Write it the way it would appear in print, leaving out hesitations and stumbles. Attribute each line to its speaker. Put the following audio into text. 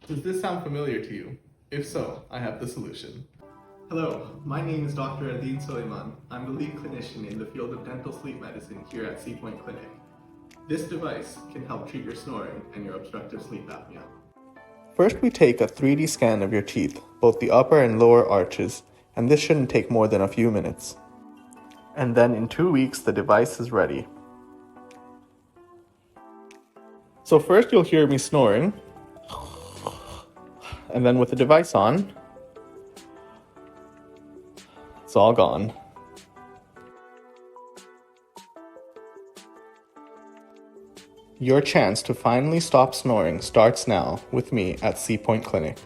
Speaker 1: Does this sound familiar to you? If so, I have the solution. Hello, my name is Dr. Adeen Suleiman. I'm the lead clinician in the field of dental sleep medicine here at Seapoint Clinic. This device can help treat your snoring and your obstructive sleep apnea. First, we take a 3D scan of your teeth, both the upper and lower arches, and this shouldn't take more than a few minutes. And then in 2 weeks, the device is ready. So first you'll hear me snoring, and then with the device on, it's all gone. Your chance to finally stop snoring starts now with me at Seapoint Clinic.